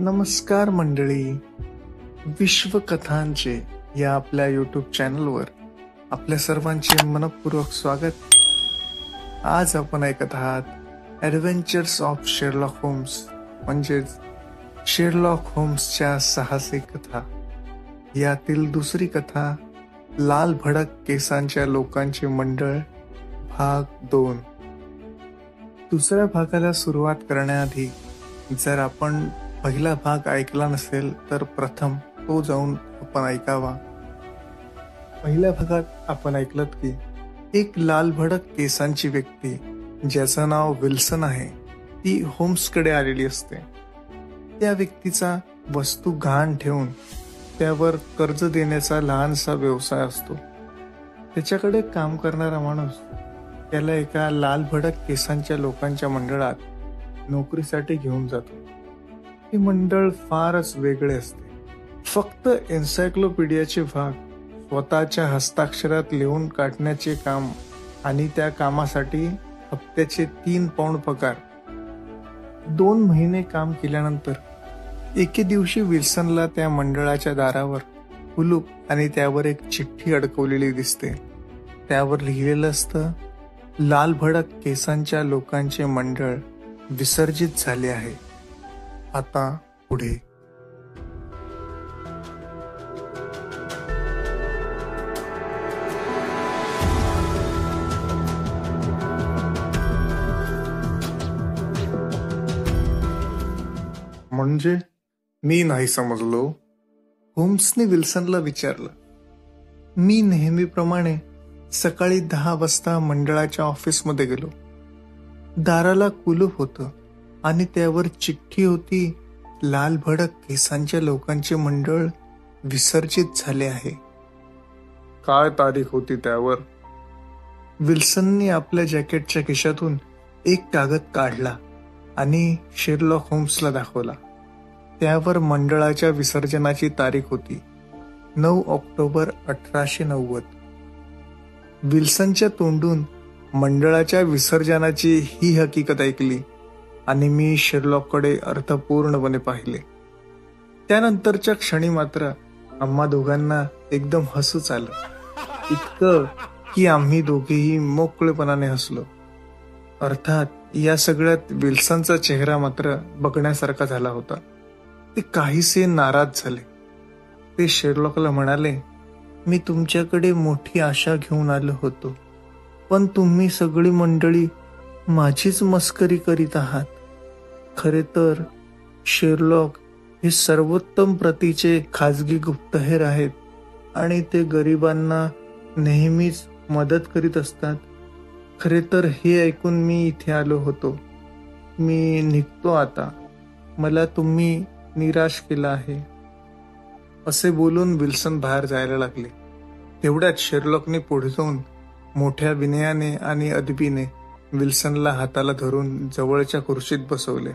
नमस्कार मंडळी. विश्वकथांचे या आपल्या यूट्यूब चॅनलवर आपल्या सर्वांचे मनपूर्वक स्वागत. आज आपण ऐकत आहात ॲडव्हेंचर्स ऑफ शेरलॉक होम्स, म्हणजेच शेरलॉक होम्सच्या साहसी कथा. यातील दुसरी कथा, लाल भडक केसांच्या लोकांचे मंडळ, भाग 2. दुसऱ्या भागाला सुरुवात करण्याआधी जर आपण पहिला भाग ऐकला नसेल तर प्रथम तो जाऊन आपण ऐकावा. पहिल्या भागात आपण ऐकलं की एक लाल भडक केसांची व्यक्ती ज्याचं नाव विल्सन आहे, ती होम्सकडे आलेली असते. त्या व्यक्तीचा वस्तू गहाण ठेवून त्यावर कर्ज देण्याचा लहानसा व्यवसाय असतो. त्याच्याकडे काम करणारा माणूस त्याला एका लाल भडक केसांच्या लोकांच्या मंडळात नोकरीसाठी घेऊन जातो. हे मंडळ फारच वेगळे असते. फक्त एन्सायक्लोपीडियाचे भाग स्वतःच्या हस्ताक्षरात लिहून काढण्याचे काम आणि त्या कामासाठी हप्त्याचे 3 पाऊंड पगार. 2 महिने काम केल्यानंतर एके दिवशी विल्सनला त्या मंडळाच्या दारावर कुलूप आणि त्यावर एक चिठ्ठी अडकवलेली दिसते. त्यावर लिहिलेलं असतं, लाल भडक केसांच्या लोकांचे मंडळ विसर्जित झाले आहे. आता पुढे. म्हणजे मी नाही समजलो, होम्सने विल्सनला विचारलं. मी नेहमीप्रमाणे सकाळी 10 वाजता मंडळाच्या ऑफिसमध्ये गेलो. दाराला कुलूप होतं आणि त्यावर चिठ्ठी होती, लाल भडक केसांच्या लोकांचे मंडळ विसर्जित झाले आहे. काय तारीख होती त्यावर? विल्सनने आपल्या जॅकेटच्या खिशातून एक कागद काढला आणि शेरलॉक होम्सला दाखवला. त्यावर मंडळाच्या विसर्जनाची तारीख होती 9 ऑक्टोबर 1890. विल्सनच्या तोंडून मंडळाच्या विसर्जनाची ही हकीकत ऐकली आणि मी शेरलॉककडे अर्थपूर्णपणे पाहिले. त्यानंतरच्या क्षणी मात्र आम्हा दोघांना एकदम हसूच आलं, इतकं की आम्ही दोघेही मोकळेपणाने हसलो. अर्थात या सगळ्यात विल्सनचा चेहरा मात्र बघण्यासारखा झाला होता. ते काहीसे नाराज झाले. ते शेरलॉकला म्हणाले, मी तुमच्याकडे मोठी आशा घेऊन आलो होतो, पण तुम्ही सगळी मंडळी माझीच मस्करी करीत आहात. खरे तर शेरलॉक हे सर्वोत्तम प्रतीचे खाजगी गुप्तहेर आहेत आणि ते गरिबांना नेहमीच मदत करीत असतात. खरे तर हे ऐकून मी इथे आलो होतो. मी निघतो आता. मला तुम्ही निराश केला आहे. असे बोलून विल्सन बाहेर जायला लागले. तेवढ्यात शेरलॉकने पुढे जाऊन मोठ्या विनयाने आणि अदबीने विल्सनला हाताला धरून जवळच्या खुर्चीत बसवले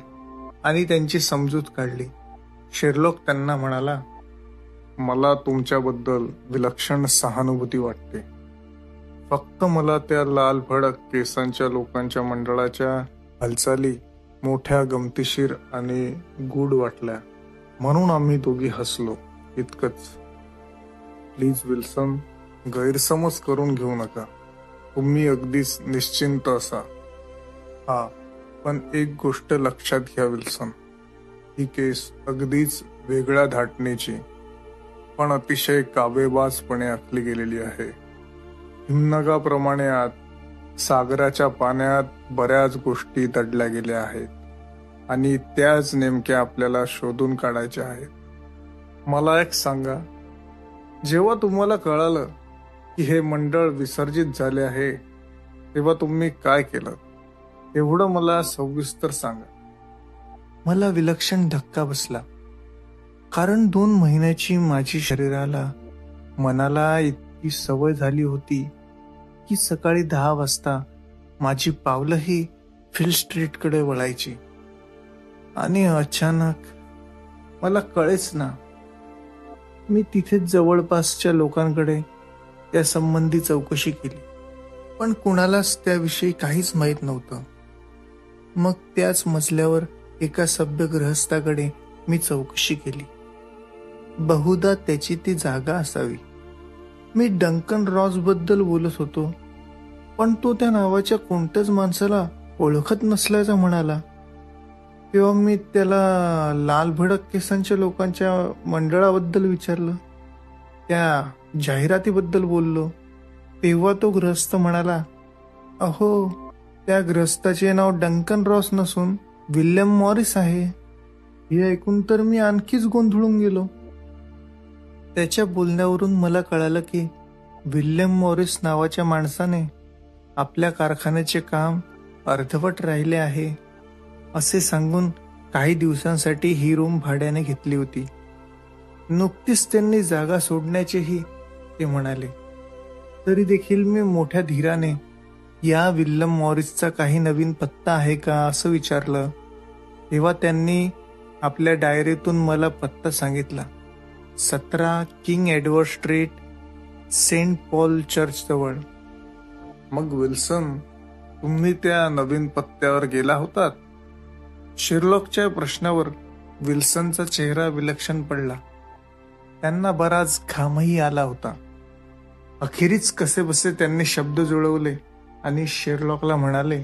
आणि त्यांची समजूत काढली. शेरलॉक त्यांना म्हणाला, मला तुमच्याबद्दल विलक्षण सहानुभूती वाटते. फक्त मला त्या लाल भडक केसांच्या लोकांच्या मंडळाच्या हालचाली मोठ्या गमतीशीर आणि गूढ वाटल्या, म्हणून आम्ही दोघी हसलो, इतकंच. प्लीज विल्सन, गैरसमज करून घेऊ नका. तुम्ही अगदीच निश्चिंत असा. हा, पण एक गोष्ट लक्षात घ्या विल्सन, ही केस अगदीच वेगळ्या धाटणीची पण अतिशय काबेबाजपणे आखली गेलेली आहे. हिमनगाप्रमाणे आत सागराच्या पाण्यात बऱ्याच गोष्टी दडल्या गेल्या आहेत आणि त्याच नेमक्या आपल्याला शोधून काढायच्या आहेत. मला एक सांगा, जेव्हा तुम्हाला कळालं की हे मंडळ विसर्जित झाले आहे, तेव्हा तुम्ही काय केलं? एवढं मला सविस्तर सांगा. मला विलक्षण धक्का बसला, कारण 2 महिन्याची माझी शरीराला मनाला इतकी सवय झाली होती की सकाळी 10 वाजता माझी पावलंही फिल स्ट्रीटकडे वळायची. आणि अचानक मला कळेच ना. मी तिथेच जवळपासच्या लोकांकडे त्या संबंधी चौकशी केली, पण कुणालाच त्याविषयी काहीच माहीत नव्हतं. मग त्याच मजल्यावर एका सभ्य गृहस्थाकडे मी चौकशी केली. बहुधा त्याची ती जागा असावी. मी डंकन रॉस बद्दल बोलत होतो, पण तो त्या नावाच्या कोणत्याच माणसाला ओळखत नसल्याचं म्हणाला. तेव्हा मी त्याला लाल भडक केसांच्या लोकांच्या मंडळाबद्दल विचारलं, त्या जाहिरातीबद्दल बोललो. तेव्हा तो गृहस्थ म्हणाला, अहो, त्या गृहस्थाचे नाव डंकन रॉस नसून विल्यम मॉरिस आहे. हे ऐकून तर मी आणखीच गोंधळून गेलो. त्याच्या बोलण्यावरून मला कळालं की विल्यम मॉरिस नावाच्या माणसाने आपल्या कारखान्याचे काम अर्धवट राहिले आहे असे सांगून काही दिवसांसाठी ही रूम भाड्याने घेतली होती. नुकतीच त्यांनी जागा सोडण्याचेही ते म्हणाले. तरी देखील मी मोठ्या धीराने या विल्यम मॉरिसचा काही नवीन पत्ता आहे का असं विचारलं. तेव्हा त्यांनी आपल्या डायरीतून मला पत्ता सांगितला. 17 king Edward street, saint Paul church जवळ. मग विल्सन, तुम्ही त्या नवीन पत्त्यावर गेला होतात? शेरलॉकच्या प्रश्नावर विल्सनचा चेहरा विलक्षण पडला. त्यांना बराच घामही आला होता. अखेरीच कसेबसे त्यांनी शब्द जुळवले आणि शेरलॉकला म्हणाले,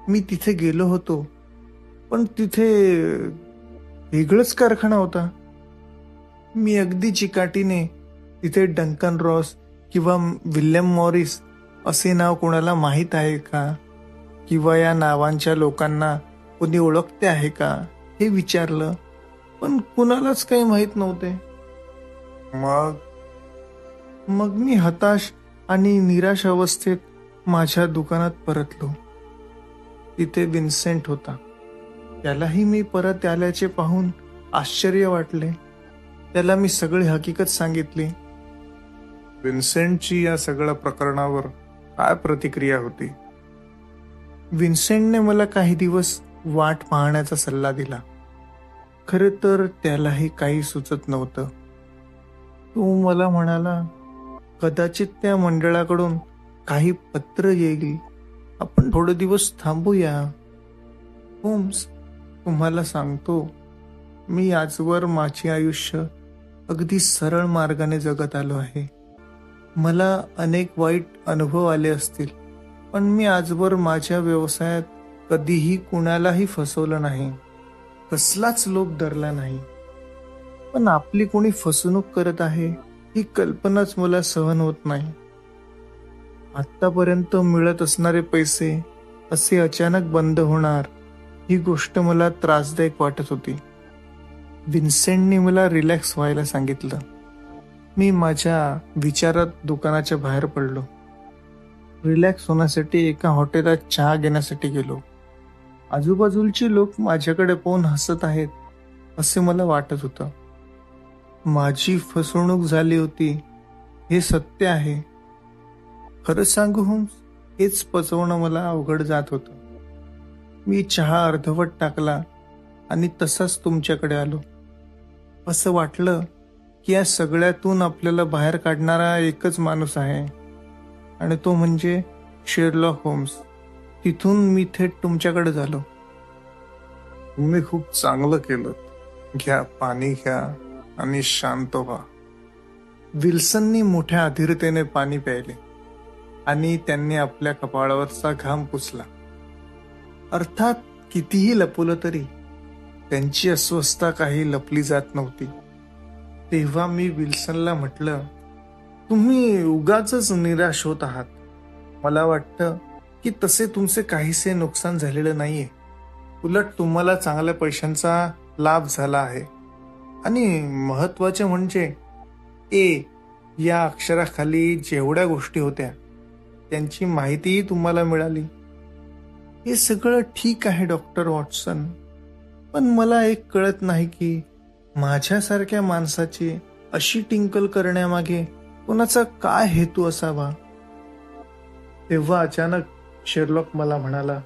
मी तिथे गेलो होतो, पण तिथे वेगळंच कारखाना होता. मी अगदी चिकाटीने तिथे डंकन रॉस किंवा विल्यम मॉरिस असे नाव कोणाला माहीत आहे का, किंवा या नावांच्या लोकांना कोणी ओळखते आहे का हे विचारलं, पण कुणालाच काही माहीत नव्हते. मग मी हताश आणि निराश अवस्थेत माझ्या दुकानात परतलो. तिथे विन्सेंट होता. त्यालाही मी परत आल्याचे पाहून आश्चर्य वाटले. त्याला मी सगळी हकीकत सांगितली. विन्सेंटची या सगळ्या प्रकरणावर काय प्रतिक्रिया होती? विन्सेंटने मला काही दिवस वाट पाहण्याचा सल्ला दिला. खरे तर त्यालाही काही सुचत नव्हतं. तो मला म्हणाला, कदाचित त्या मंडळाकडून काही पत्र येईल, आपण थोडे दिवस थांबूया. होम्स, तुम्हाला सांगतो, मी आजवर माझे आयुष्य अगदी सरळ मार्गाने जगत आलो आहे. मला अनेक वाईट अनुभव आले असतील, पण मी आजवर माझ्या व्यवसायात कधीही कुणालाही फसवलं नाही, कसलाच लोभ धरला नाही. पण आपली कोणी फसवणूक करत आहे ही कल्पनाच मला सहन होत नाही. आतापर्यंत मिळत असणारे पैसे असे अचानक बंद होणार, ही गोष्ट मला त्रासदायक वाटत होती. विन्सेंटने मला रिलॅक्स व्हायला सांगितलं. मी माझ्या विचारात दुकानाच्या बाहेर पडलो. रिलॅक्स होण्यासाठी एका हॉटेलात चहा घेण्यासाठी गेलो. आजूबाजूचे लोक माझ्याकडे पाहून हसत आहेत असे मला वाटत होतं. माझी फसवणूक झाली होती हे सत्य आहे. खरं सांगू होम्स, हेच पचवणं मला अवघड जात होतं. मी चहा अर्धवट टाकला आणि तसाच तुमच्याकडे आलो. असं वाटलं की या सगळ्यातून आपल्याला बाहेर काढणारा एकच माणूस आहे, आणि तो म्हणजे शेरलॉक होम्स. तिथून मी थेट तुमच्याकडे झालो. तुम्ही खूप चांगलं केलं. घ्या, पाणी घ्या आणि शांत व्हा. विल्सननी मोठ्या अधीरतेने पाणी प्यायले आणि त्यांनी आपल्या कपाळावरचा घाम पुसला. अर्थात कितीही लपवलं तरी त्यांची अस्वस्थता काही लपली जात नव्हती. तेव्हा मी विल्सनला म्हटलं, तुम्ही उगाचच निराश होत आहात. मला वाटतं की तसे तुमचे काहीसे नुकसान झालेलं नाहीये. उलट तुम्हाला चांगल्या पैशांचा लाभ झाला आहे. आणि महत्वाचे म्हणजे ए या अक्षराखाली जेवढ्या गोष्टी होत्या त्यांची माहितीही तुम्हाला मिळाली. हे सगळं ठीक आहे डॉक्टर वॉटसन, पण मला एक कळत नाही की माझ्यासारख्या माणसाची अशी टिंकल करण्यामागे कोणाचा काय हेतू असावा. तेव्हा अचानक शेरलॉक मला म्हणाला,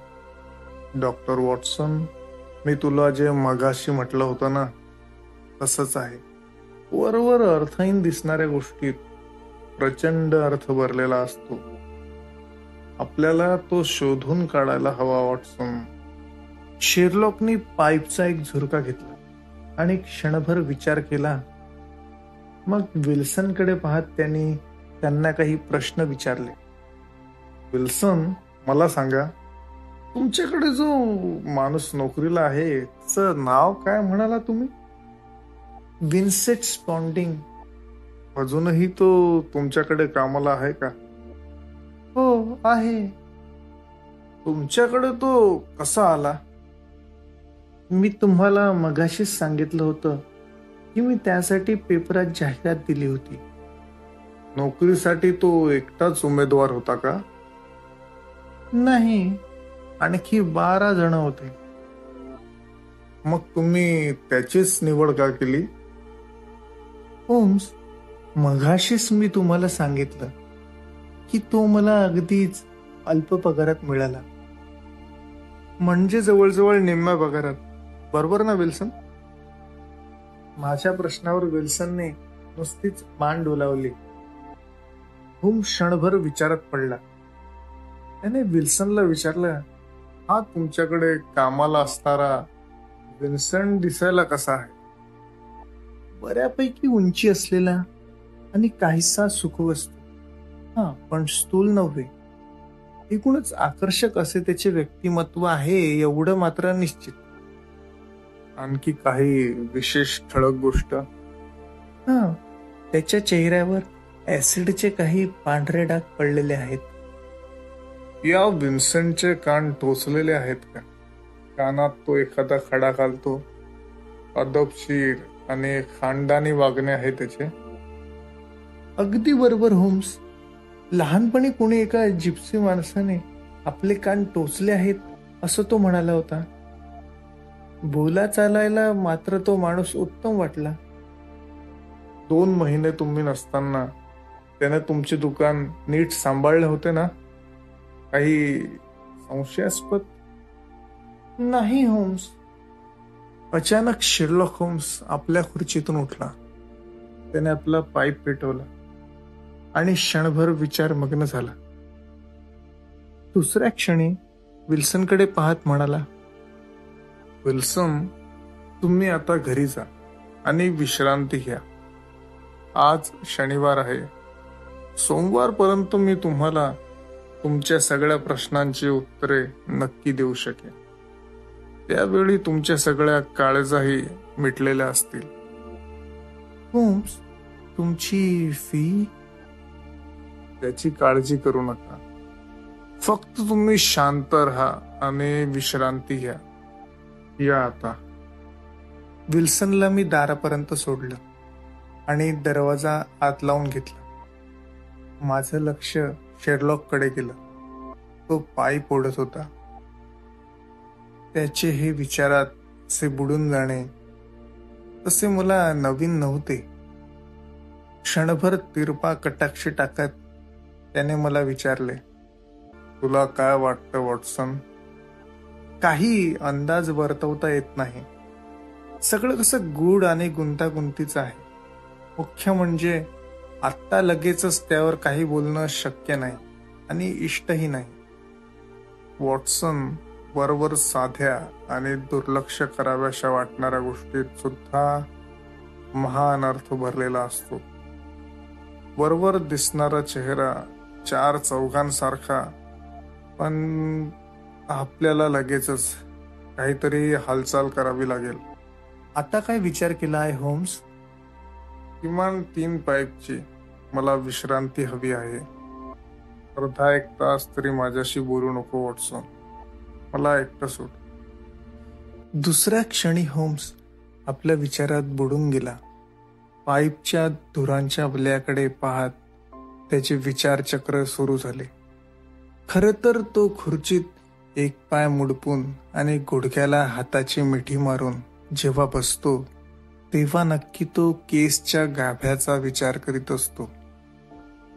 डॉक्टर वॉटसन, मी तुला जे मगाशी म्हटलं होतं ना, तसंच आहे. वरवर अर्थहीन दिसणाऱ्या गोष्टीत प्रचंड अर्थ भरलेला असतो. आपल्याला तो शोधून काढायला हवा वॉटसन. शेरलॉकनी पाईपचा एक झुरका घेतला आणि क्षणभर विचार केला. मग विल्सनकडे पाहत त्यांना काही प्रश्न विचारले. विल्सन, मला सांगा, तुमच्याकडे जो माणूस नोकरीला आहे त्याचं नाव काय म्हणाला तुम्ही? विन्सेंट स्पॉन्डिंग. अजूनही तो तुमच्याकडे कामाला आहे का? हो, आहे. तुमच्याकडे तो कसा आला? मी तुम्हाला मगाशीच सांगितलं होतं की मी त्यासाठी पेपरात जाहिरात दिली होती. नोकरीसाठी तो एकटाच उमेदवार होता का? नाही, आणखी 12 जण होते. मग तुम्ही त्याचीच निवड का केली? होम्स, मगाशीच मी तुम्हाला सांगितलं की तो मला अगदीच अल्प पगारात मिळाला. म्हणजे जवळजवळ निम्म्या पगारात, बरोबर ना विल्सन? माझ्या प्रश्नावर विल्सनने नुसतीच मान डोलावली. होम क्षणभर विचारात पडला. त्याने विल्सनला विचारलं, हा तुमच्याकडे कामाला असणारा विन्सेंट दिसायला कसा आहे? बऱ्यापैकी उंची असलेला आणि काहीसा सुखवस्तू. हा, पण स्थूल नव्हे. एकूणच आकर्षक असे त्याचे व्यक्तिमत्व आहे एवढं मात्र निश्चित. आणखी काही विशेष ठळक गोष्ट? हा, त्याच्या चेहऱ्यावर ऍसिडचे काही पांढरे डाग पडलेले आहेत. या विन्सेंटचे कान टोचलेले आहेत का? कानात तो एखादा खडा घालतो? अदबशीर आणि खानदानी वागणे आहे त्याचे. अगदी बरोबर होम्स. लहानपणी कोणी एका जिप्सी माणसाने आपले कान टोचले आहेत असं तो म्हणाला होता. बोला चालायला मात्र तो माणूस उत्तम वाटला. 2 महिने तुम्ही नसताना त्याने तुमचे दुकान नीट सांभाळले होते ना? काही संशयास्पद? नाही होम्स. अचानक शेरलॉक होम्स आपल्या खुर्चीतून उठला. त्याने आपला पाईप पेटवला आणि क्षणभर विचारमग्न झाला. दुसऱ्या क्षणी विल्सनकडे पाहत म्हणाला, विल्सन, तुम्ही आता घरी जा आणि विश्रांती घ्या. आज शनिवार आहे. सोमवारपर्यंत मी तुम्हाला तुमच्या सगळ्या प्रश्नांची उत्तरे नक्की देऊ शकेन. त्यावेळी तुमच्या सगळ्या काळजाही मिटलेल्या असतील. होम्स, तुमची फी? त्याची काळजी करू नका. फक्त तुम्ही शांत राहा आणि विश्रांती घ्या. या आता. विल्सनला मी दारापर्यंत सोडलं आणि दरवाजा आत लावून घेतला. माझं लक्ष शेरलॉककडे गेलं. तो पाईप ओढत होता. त्याचे हे विचारात असे बुडून जाणे तसे मला नवीन नव्हते. क्षणभर तिरपा कटाक्ष टाकत त्याने मला विचारले, तुला काय वाटतं वॉटसन? काही अंदाज वर्तवता येत नाही. सगळं कसं गूढ आणि गुंतागुंतीचं आहे. मुख्य म्हणजे आत्ता लगेचच त्यावर काही बोलणं शक्य नाही आणि इष्टही नाही. वॉटसन, वरवर साध्या आणि दुर्लक्ष कराव्याशा वाटणाऱ्या गोष्टीत सुद्धा महान अर्थ भरलेला असतो. वरवर दिसणारा चेहरा 4 चौघांसारखा, पण आपल्याला लगेचच काहीतरी हालचाल करावी लागेल. आता काय विचार केला आहे होम्स? किमान 3 पाईपची. मला विश्रांती हवी आहे. अर्धा 1 तास तरी माझ्याशी बोलू नको वॉटसन. मला एकटं सोड. दुसऱ्या क्षणी होम्स आपल्या विचारात बुडून गेला. पाईपच्या धुरांच्या वल्याकडे पाहत त्याचे विचारचक्र सुरू झाले. खरं तर तो खुर्चीत एक पाय मुडपून आणि गुडघ्याला हाताची मिठी मारून जेव्हा बसतो तेव्हा नक्की तो केसच्या गाभ्याचा विचार करीत असतो.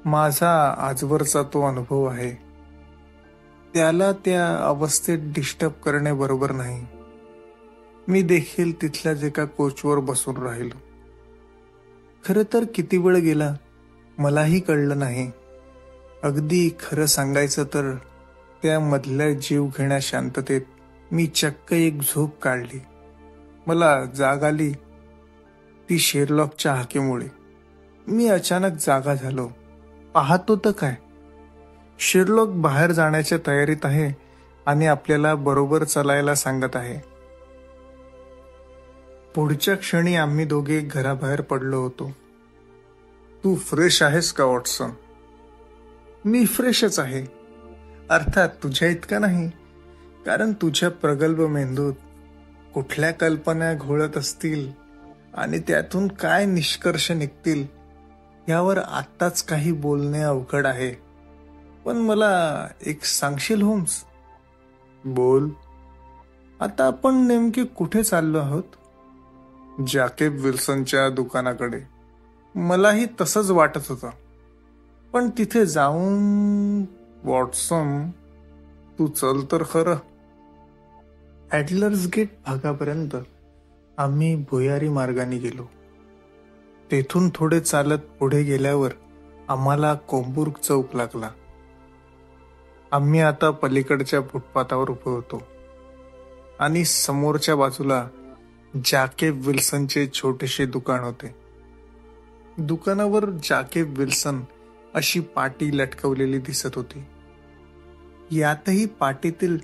माझा आजवरचा तो अनुभव आहे. त्याला त्या अवस्थेत डिस्टर्ब करणे बरोबर नाही. मी देखील तिथल्याच एका कोचवर बसून राहिलो. खरं तर किती वेळ गेला मलाही कळलं नाही. अगदी खरं सांगायचं तर त्या मधल्या जीव घेण्या शांततेत मी चक्क एक झोप काढली. मला जाग आली ती शेरलॉकच्या हाकेमुळे मी अचानक जागा झालो. पाहतो तर काय, शेरलॉक बाहेर जाण्याच्या तयारीत आहे आणि आपल्याला बरोबर चालायला सांगत आहे. पुढच्या क्षणी आम्ही दोघे घराबाहेर पडलो होतो. तू फ्रेश आहेस का वॉटसन? मी फ्रेशच आहे, अर्थात तुझ्या इतका नाही, कारण तुझ्या प्रगल्भ मेंदूत कुठल्या कल्पना घोळत असतील आणि त्यातून काय निष्कर्ष निघतील यावर आत्ताच काही बोलणे अवघड आहे. पण मला एक सांगशील होम्स? बोल. आता आपण नेमके कुठे चाललो आहोत? जॅकेब विल्सनच्या दुकानाकडे. मलाही तसंच वाटत होतं, पण तिथे जाऊन वॉटसन, तू चल तर खरं. ॲडलर्स गेट भागापर्यंत आम्ही भुयारी मार्गाने गेलो. तेथून थोडे चालत पुढे गेल्यावर आम्हाला कोंबुर्ग चौक लागला. आम्ही आता पलीकडच्या फुटपाथावर उभे होतो आणि समोरच्या बाजूला जॅकेब विल्सनचे छोटेसे दुकान होते. दुकानावर जॅकेब विल्सन अशी पाटी लटकवलेली दिसत होती. यातही पाटीतील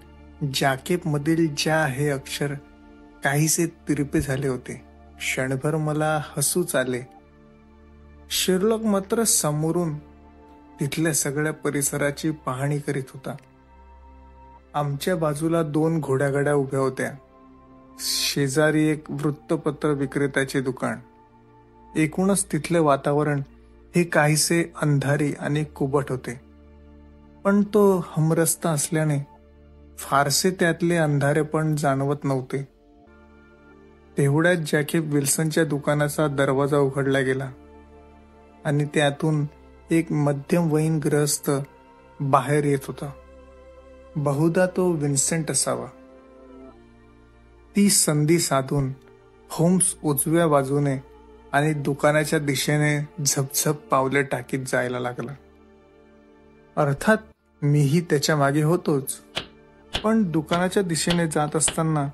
जॅकेब मधील ज्या हे अक्षर काहीसे तिरपे झाले होते. क्षणभर मला हसूच आले. शेरलॉक मात्र समोरून तिथल्या सगळ्या परिसराची पाहणी करीत होता. आमच्या बाजूला 2 घोड्यागाड्या उभ्या होत्या. शेजारी एक वृत्तपत्र विक्रेत्याचे दुकान. एकूणच तिथले वातावरण हे काहीसे अंधारी आणि कुबट होते. पण तो हमरस्ता असल्याने फारसे त्यातले अंधारे पण जाणवत नव्हते. तेवढ्यात जॅकेब विल्सनच्या दुकानाचा दरवाजा उघडला गेला आणि त्यातून एक मध्यमवयीन गृहस्थ बाहेर येत होता. बहुधा तो विन्सेंट असावा. ती संधी साधून होम्स उजव्या बाजूने आणि दुकानाच्या दिशेने झपझप पावले टाकीत जायला लागला. अर्थात मीही त्याच्या मागे होतोच, पण दुकानाच्या दिशेने जात असताना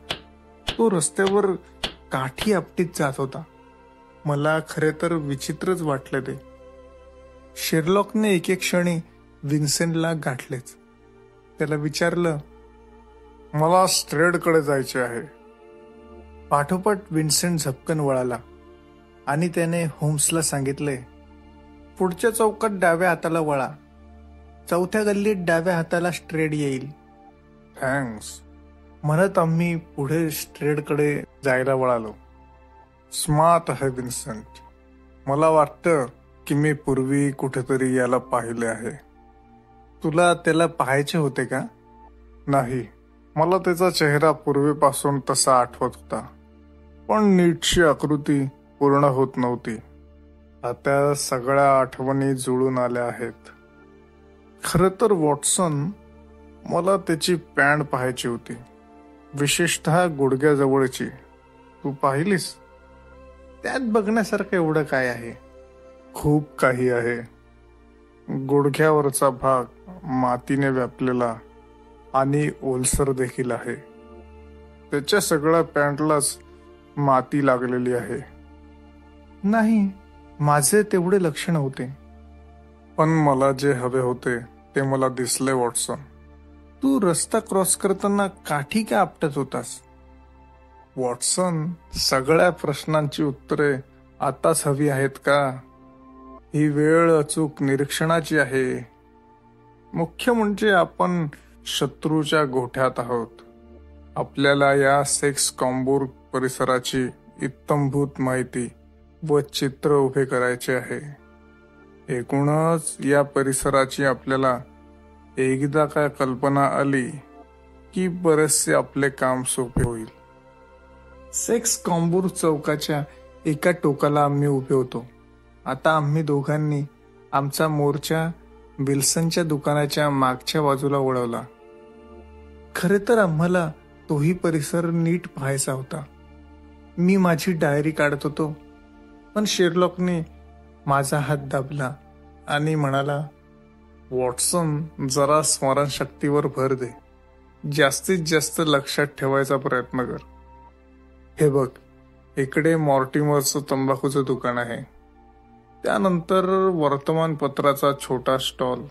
तो रस्त्यावर काठी आपटीत जात होता. मला खरे तर विचित्रच वाटले ते. शेरलॉकने एके क्षणी विन्सेंटला गाठलेच. त्याला विचारलं, मला स्ट्रेडकडे जायचे आहे. पाठोपाठ विन्सेंट झपकन वळाला आणि त्याने होम्सला सांगितले, पुढच्या चौकात डाव्या हाताला वळा. 4थ्या गल्लीत डाव्या हाताला स्ट्रेड येईल. थँक्स म्हणत आम्ही पुढे स्ट्रेडकडे जायला वळालो. स्मार्ट आहे विन्सेंट. मला वाटतं की मी पूर्वी कुठेतरी याला पाहिले आहे. तुला त्याला पाहायचे होते का? नाही, मला त्याचा चेहरा पूर्वीपासून तसा आठवत होता, पण नीटशी आकृती पूर्ण होत नव्हती. आता सगळ्या आठवणी जुळून आल्या आहेत. खरं तर वॉटसन, मला त्याची पॅन्ट पाहायची होती, विशेषतः गुडघ्याजवळची. तू पाहिलीस? त्यात बघण्यासारखं एवढं काय आहे? खूप काही आहे. गुडघ्यावरचा भाग मातीने व्यापलेला आणि ओलसर देखील आहे. त्याच्या सगळ्या पॅन्टलाच माती लागलेली आहे. नाही, माझे तेवढे लक्ष नव्हते. पण मला जे हवे होते ते मला दिसले वॉटसन. तू रस्ता क्रॉस करताना काठी का आपटत होतास? वॉटसन, सगळ्या प्रश्नांची उत्तरे आताच हवी आहेत का? ही वेळ अचूक निरीक्षणाची आहे. मुख्य म्हणजे आपण शत्रूच्या गोठ्यात आहोत. आपल्याला या सेक्स कॉम्बुर्ग परिसराची इत्थंभूत माहिती व चित्र उभे करायचे आहे. एकूणच या परिसराची आपल्याला एकदा काय कल्पना आली की बरेचसे आपले काम सोपे होईल. सेक्स कॉम्बुर्ग चौकाच्या एका टोकाला आम्ही उभे होतो. आता आम्ही दोघांनी आमचा मोर्चा विल्सनच्या दुकानाच्या मागच्या बाजूला वळवला. खरे तर आम्हाला तोही परिसर नीट पाहायचा होता. मी माझी डायरी काढत होतो, पण शेरलॉकने माझा हात दाबला आणि म्हणाला, वॉटसन, जरा स्मरणशक्तीवर भर दे. जास्तीत जास्त लक्षात ठेवायचा प्रयत्न कर. हे बघ, इकडे मॉर्टिमरचं तंबाखूचं दुकान आहे. त्यानंतर वर्तमानपत्राचा छोटा स्टॉल.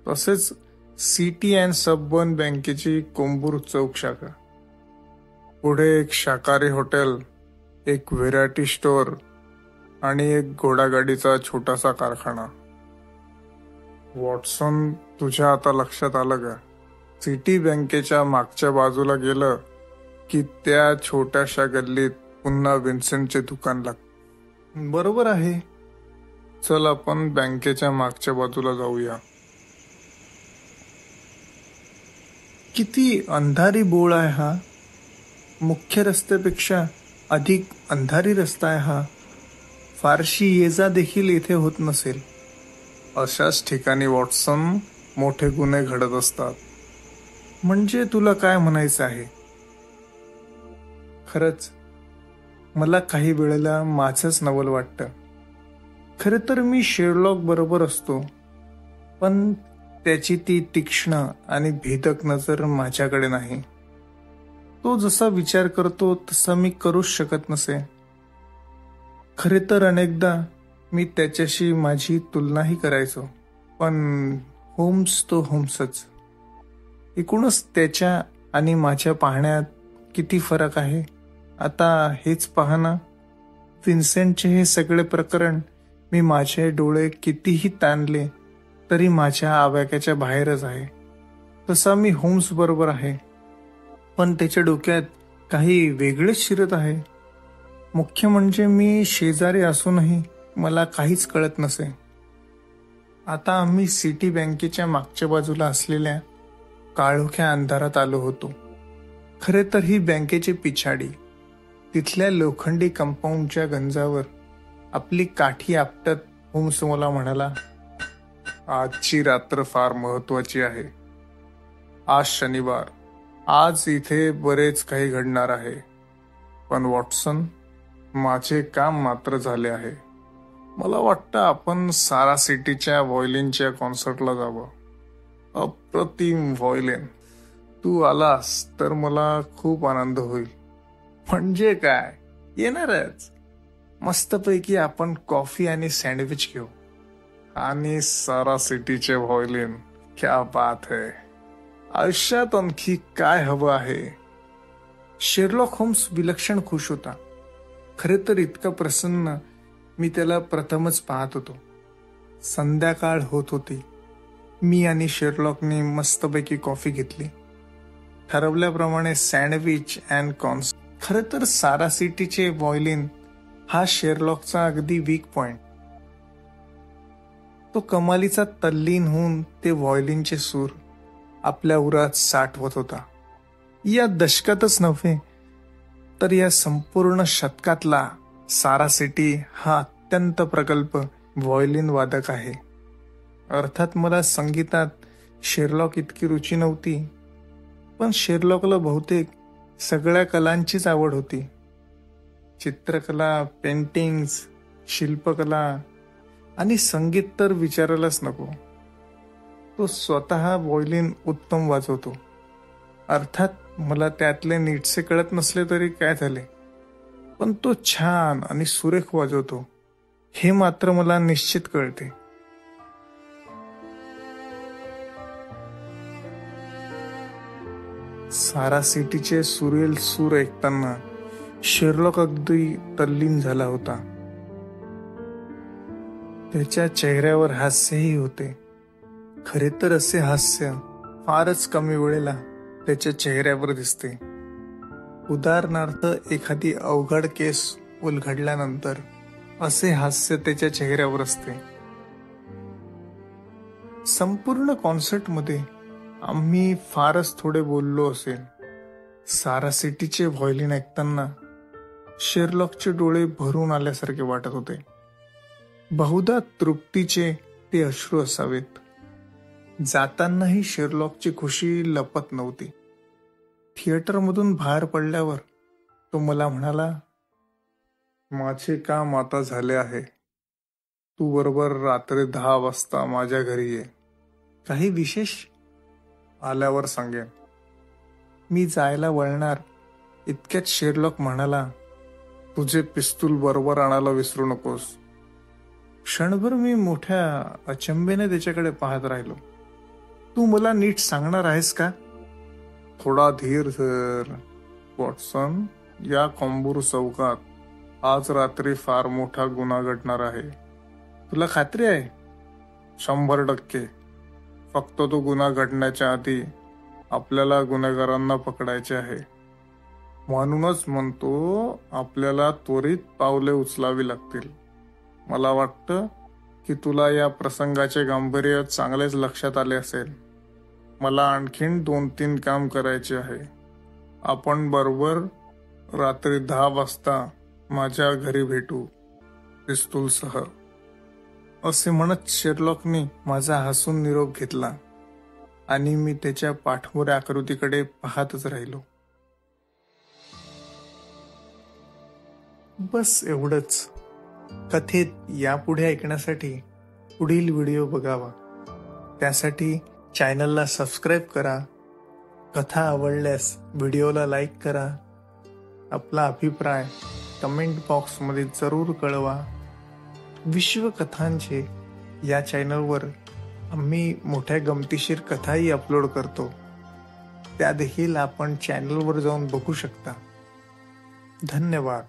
तसेच सिटी अँड सबर्बन बँकेची कोंबूर चौक शाखा. पुढे एक शाकाहारी हॉटेल, एक व्हेरायटी स्टोअर आणि एक घोडागाडीचा छोटासा कारखाना. वॉटसन, तुझ्या आता लक्षात आलं का? सिटी बँकेच्या मागच्या बाजूला गेलं की त्या छोट्याशा गल्लीत पुन्हा विन्सेंटचे दुकान लागते. बरोबर आहे. चल आपण बँकेच्या मागच्या बाजूला जाऊया. किती अंधारी बोळ आहे हा. मुख्य रस्त्यापेक्षा अधिक अंधारी रस्ता आहे हा. फारशी ये जा देखील इथे होत नसेल. अशाच ठिकाणी वॉटसन मोठे गुन्हे घडत असतात. म्हणजे तुला काय म्हणायचं आहे? खरंच मला काही वेळेला माझंच नवल वाटतं. खरं तर मी शेरलॉक बरोबर असतो, पण त्याची ती तीक्ष्ण आणि भेदक नजर माझ्याकडे नाही. तो जसा विचार करतो तसा मी करूच शकत नसे. खरे तर अनेकदा मी त्याच्याशी माझी तुलनाही करायचो, पण होम्स तो होम्सच. एकूणच त्याच्या आणि माझ्या पाहण्यात किती फरक आहे. आता हेच पहा ना, विन्सेंटचे हे सगळे प्रकरण मी माझे डोळे कितीही ताणले तरी माझ्या आवाक्याच्या बाहेरच आहे. तसा मी होम्स बरोबर आहे, पण त्याच्या डोक्यात काही वेगळेच शिरत आहे. मुख्य म्हणजे मी शेजारी असूनही मला काहीच कळत नसे. आता आम्ही सिटी बँकेच्या मागच्या बाजूला असलेल्या काळोख्या अंधारात आलो होतो. खरे तर ही बँकेची पिछाडी. तिथल्या लोखंडी कंपाऊंडच्या गंजावर आपली काठी आपटत होम्स मला म्हणाला, आजची रात्र फार महत्वाची आहे. आज शनिवार. आज इथे बरेच काही घडणार आहे. पण वॉटसन, माझे काम मात्र झाले आहे. मला वाटतं आपण सारा सिटीच्या व्हायोलिनच्या कॉन्सर्टला जावं. अप्रतिम व्हायोलिन. तू आलास तर मला खूप आनंद होईल. म्हणजे काय, येणारच. मस्तपैकी आपण कॉफी आणि सँडविच घेऊ आणि सारा सिटीचे व्हायोलिन. क्या बात है. आयुष्यात आणखी काय हवं आहे. शेरलॉक होम्स विलक्षण खुश होता. खरे तर इतका प्रसन्न मी त्याला प्रथमच पाहत होतो. संध्याकाळ होत होती. मी आणि शेरलॉकने मस्तपैकी कॉफी घेतली. ठरवल्याप्रमाणे सँडविच अँड कॉन्स. खरं तर सारा सिटीचे व्हायोलिन हा शेरलॉकचा अगदी वीक पॉइंट. तो कमालीचा तल्लीन होऊन ते व्हायोलिनचे सूर आपल्या उरात साठवत होता. या दशकातच नव्हे तर या संपूर्ण शतकातला सारा सिटी हा अत्यंत प्रगल्भ व्हायोलिन वादक आहे. अर्थात मला संगीतात शेरलॉक इतकी रुची नव्हती, पण शेरलॉकला बहुतेक सगळ्या कलांचीच आवड होती. चित्रकला, पेंटिंग्स, शिल्पकला आणि संगीत तर विचारायलाच नको. तो स्वतः व्हायोलिन उत्तम वाजवतो. अर्थात मला त्यातले नीटसे कळत नसले तरी काय झाले, पण तो छान आणि सुरेख वाजवतो हे मात्र मला निश्चित कळते. सारा सिटीचे सुरेल सूर ऐकताना शेरलॉक अगदी तल्लीन झाला होता. त्याच्या चेहऱ्यावर हास्यही होते. खरे तर असे हास्य फारच कमी वेळेला त्याच्या चेहऱ्यावर दिसते. उदाहरणार्थ एखादी अवघड केस उलगडल्यानंतर असे हास्य त्याच्या चेहऱ्यावर असते. संपूर्ण कॉन्सर्टमध्ये आम्ही फारच थोडे बोललो असेल. सारा सिटीचे व्हायोलिन ऐकताना शेरलॉकचे डोळे भरून आल्यासारखे वाटत होते. बहुधा तृप्तीचे ते अश्रू असावेत. जातानाही शेरलॉकची खुशी लपत नव्हती. थिएटरमधून बाहेर पडल्यावर तो मला म्हणाला, माझे काम आता झाले आहे. तू बरोबर रात्री 10 वाजता माझ्या घरी ये. काही विशेष? आल्यावर सांगेन. मी जायला वळणार इतक्यात शेरलॉक म्हणाला, तुझे पिस्तूल बरोबर आणायला विसरू नकोस. क्षणभर मी मोठ्या अचंबेने त्याच्याकडे पाहत राहिलो. तू मला नीट सांगणार आहेस का? थोडा धीर धर वॉटसन. या कॉम्बूर चौकात आज रात्री फार मोठा गुन्हा घडणार आहे. तुला खात्री आहे? 100%. फक्त तो गुन्हा घडण्याच्या आधी आपल्याला गुन्हेगारांना पकडायचे आहे. म्हणूनच म्हणतो, आपल्याला त्वरित पावले उचलावी लागतील. मला वाटतं की तुला या प्रसंगाचे गांभीर्य चांगलेच लक्षात आले असेल. मला आणखीन 2-3 काम करायचे आहे. आपण बरोबर रात्री 10 वाजता माझ्या घरी भेटू, पिस्तूलसह. असे म्हणत शेरलॉकने माझा हसून निरोप घेतला आणि मी त्याच्या पाठमोऱ्या आकृतीकडे पाहतच राहिलो. बस एवढंच. कथेत यापुढे ऐकण्यासाठी पुढील व्हिडिओ बघावा. त्यासाठी चॅनलला सबस्क्राईब करा. कथा आवडल्यास व्हिडिओला लाईक करा. आपला अभिप्राय कमेंट बॉक्समध्ये जरूर कळवा. विश्वकथांचे या चॅनलवर आम्ही मोठ्या गमतीशीर कथाही अपलोड करतो. त्या देखील आपण चॅनलवर जाऊन बघू शकता. धन्यवाद.